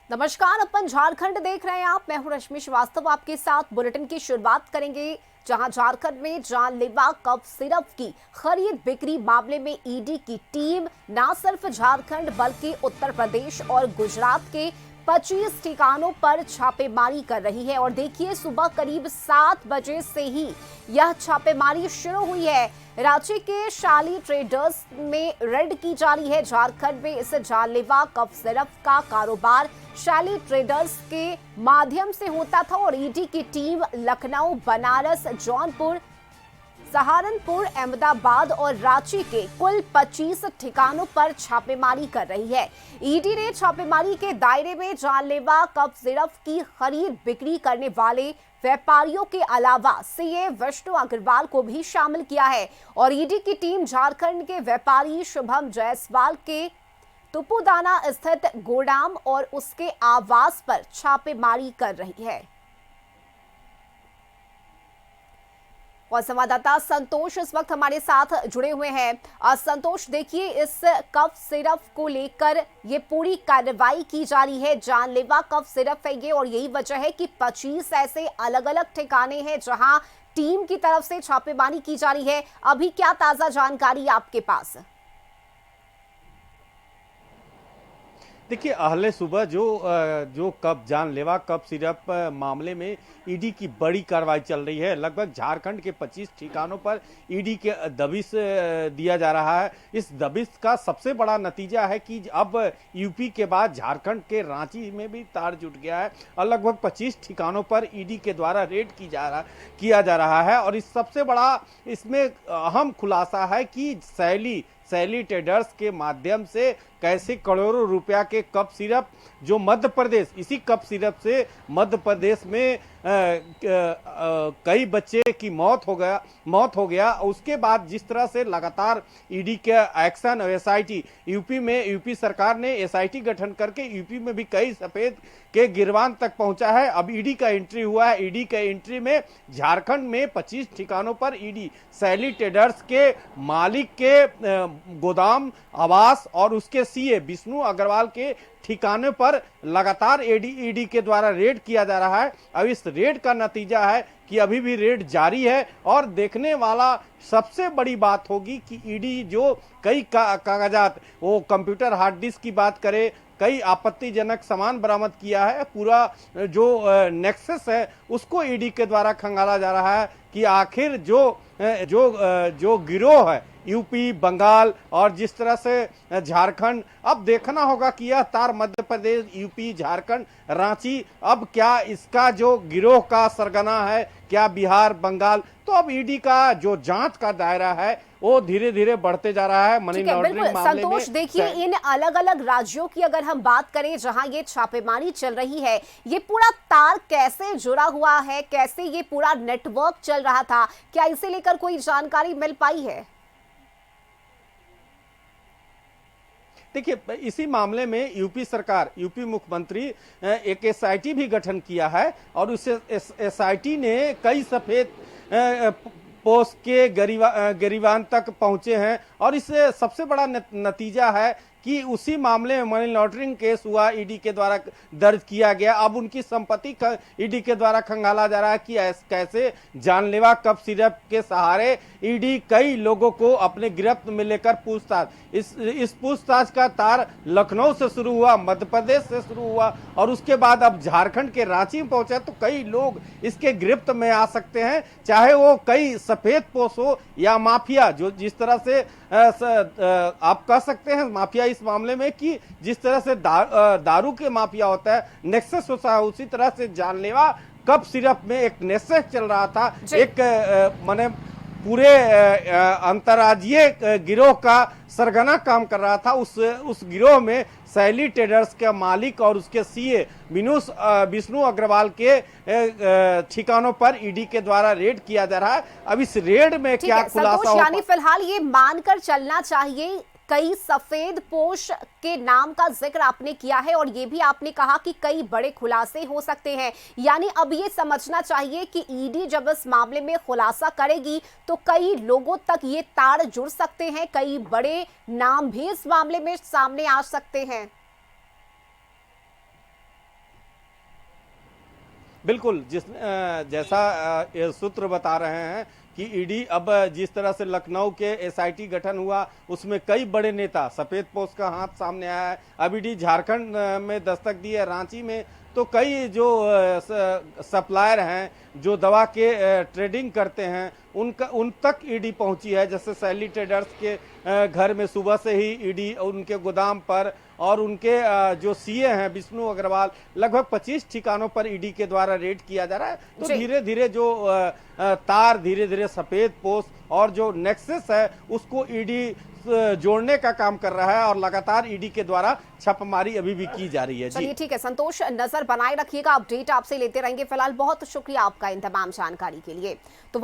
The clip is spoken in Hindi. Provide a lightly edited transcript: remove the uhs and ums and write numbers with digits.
नमस्कार, अपन झारखंड देख रहे हैं आप। मैं हूं रश्मि श्रीवास्तव। आपके साथ बुलेटिन की शुरुआत करेंगे जहां झारखंड में जानलेवा कफ सिरप की खरीद बिक्री मामले में ईडी की टीम न सिर्फ झारखंड बल्कि उत्तर प्रदेश और गुजरात के 25 ठिकानों पर छापेमारी कर रही है। और देखिए, सुबह करीब 7 बजे से ही यह छापेमारी शुरू हुई है। रांची के शाली ट्रेडर्स में रेड की जा रही है। झारखंड में इस जानलेवा कफ सिरप का कारोबार शाली ट्रेडर्स के माध्यम से होता था और ईडी की टीम लखनऊ, बनारस, जौनपुर, सहारनपुर, अहमदाबाद और रांची के कुल 25 ठिकानों पर छापेमारी कर रही है। ईडी ने छापेमारी के दायरे में जानलेवा कफ सिरप की खरीद बिक्री करने वाले व्यापारियों के अलावा सीए विष्णु अग्रवाल को भी शामिल किया है। और ईडी की टीम झारखंड के व्यापारी शुभम जायसवाल के तुपुदाना स्थित गोदाम और उसके आवास पर छापेमारी कर रही है। और संवाददाता संतोष इस वक्त हमारे साथ जुड़े हुए हैं। संतोष, देखिए, इस कफ सिरप को लेकर ये पूरी कार्रवाई की जा रही है। जानलेवा कफ सिरप है ये, और यही वजह है कि 25 ऐसे अलग अलग ठिकाने हैं जहां टीम की तरफ से छापेमारी की जा रही है। अभी क्या ताजा जानकारी आपके पास? देखिए, अहले सुबह जो जानलेवा कफ सिरप मामले में ईडी की बड़ी कार्रवाई चल रही है। लगभग झारखंड के 25 ठिकानों पर ईडी के दबिश दिया जा रहा है। इस दबिश का सबसे बड़ा नतीजा है कि अब यूपी के बाद झारखंड के रांची में भी तार जुट गया है और लगभग 25 ठिकानों पर ईडी के द्वारा रेड किया जा रहा है। और इस सबसे बड़ा इसमें अहम खुलासा है कि सैली ट्रेडर्स के माध्यम से कैसे करोड़ों रुपया के कफ सिरप जो मध्य प्रदेश, इसी कफ सिरप से मध्य प्रदेश में कई बच्चे की मौत हो गया। उसके बाद जिस तरह से लगातार ईडी के एक्शन और एसआईटी यूपी सरकार ने एसआईटी गठन करके यूपी में भी कई सफेद के गिरवान तक पहुंचा है। अब ईडी का एंट्री हुआ है। ईडी का एंट्री में झारखंड में 25 ठिकानों पर ईडी सैली ट्रेडर्स के मालिक के गोदाम, आवास और उसके सीए विष्णु अग्रवाल के ठिकाने पर लगातार ईडी के द्वारा रेड किया जा रहा है। अब इस रेड का नतीजा है कि अभी भी रेड जारी है। और देखने वाला सबसे बड़ी बात होगी कि ईडी जो कई कागजात, वो कंप्यूटर हार्ड डिस्क की बात करे, कई आपत्तिजनक सामान बरामद किया है। पूरा जो नेक्सस है उसको ईडी के द्वारा खंगाला जा रहा है कि आखिर जो गिरोह है यूपी, बंगाल और जिस तरह से झारखंड, अब देखना होगा कि यह तार मध्य प्रदेश, यूपी, झारखंड, रांची, अब क्या इसका जो गिरोह का सरगना है, क्या बिहार, बंगाल। तो अब ईडी का जो जांच का दायरा है वो धीरे धीरे बढ़ते जा रहा है मनी लॉन्ड्रिंग मामले में। संतोष, देखिए, इन अलग अलग राज्यों की अगर हम बात करें जहां ये छापेमारी चल रही है, ये पूरा तार कैसे जुड़ा हुआ है, कैसे ये पूरा नेटवर्क चल रहा था, क्या इसे लेकर कोई जानकारी मिल पाई है? देखिए, इसी मामले में यूपी मुख्यमंत्री एक एसआईटी भी गठन किया है और उस एसआईटी ने कई सफेद पोस्ट के गिरवान तक पहुंचे हैं। और इससे सबसे बड़ा नतीजा है कि उसी मामले में मनी लॉन्ड्रिंग केस हुआ, ईडी के द्वारा दर्ज किया गया। अब उनकी संपत्ति का ईडी के द्वारा खंगाला जा रहा है कि कैसे जानलेवा कफ सिरप के सहारे ईडी कई लोगों को अपने गिरफ्त में लेकर पूछताछ, इस पूछताछ का तार लखनऊ से शुरू हुआ, मध्य प्रदेश से शुरू हुआ और उसके बाद अब झारखंड के रांची में पहुंचा। तो कई लोग इसके गिरफ्त में आ सकते हैं, चाहे वो कई सफेद पोश हो या माफिया, जो जिस तरह से आप कह सकते हैं माफिया इस मामले में कि जिस तरह से दारू के माफिया होता है, नेक्सस होता है, उसी तरह से जानलेवा कफ सिरप में एक नेक्सस चल रहा था। एक माने पूरे अंतर्राज्यीय गिरोह का सरगना काम कर रहा था। उस गिरोह में सैली ट्रेडर्स के मालिक और उसके सीए विष्णु अग्रवाल के ठिकानों पर ईडी के द्वारा रेड किया जा रहा है। अब इस रेड में क्या खुलासा होगा? यानी फिलहाल ये मानकर चलना चाहिए, कई सफेद पोश के नाम का जिक्र आपने किया है और ये भी आपने कहा कि कई बड़े खुलासे हो सकते हैं। यानी अब ये समझना चाहिए कि ईडी जब इस मामले में खुलासा करेगी तो कई लोगों तक ये तार जुड़ सकते हैं, कई बड़े नाम भी इस मामले में सामने आ सकते हैं। बिल्कुल, जैसा ये सूत्र बता रहे हैं कि ईडी अब जिस तरह से लखनऊ के एसआईटी गठन हुआ, उसमें कई बड़े नेता सफेद पोस्ट का हाथ सामने आया है। अब ईडी झारखंड में दस्तक दी है, रांची में तो कई जो सप्लायर हैं, जो दवा के ट्रेडिंग करते हैं, उन तक ईडी पहुंची है। जैसे सैली ट्रेडर्स के घर में सुबह से ही ईडी उनके गोदाम पर और उनके जो सीए हैं विष्णु अग्रवाल, लगभग 25 ठिकानों पर ईडी के द्वारा रेड किया जा रहा है। तो धीरे धीरे जो तार धीरे धीरे सफेद पोस्ट और जो नेक्सस है उसको ईडी जोड़ने का काम कर रहा है और लगातार ईडी के द्वारा छापेमारी अभी भी की जा रही है। चलिए ठीक है संतोष, नजर बनाए रखिएगा, अपडेट आपसे लेते रहेंगे। फिलहाल बहुत शुक्रिया आपका इन तमाम जानकारी के लिए। तो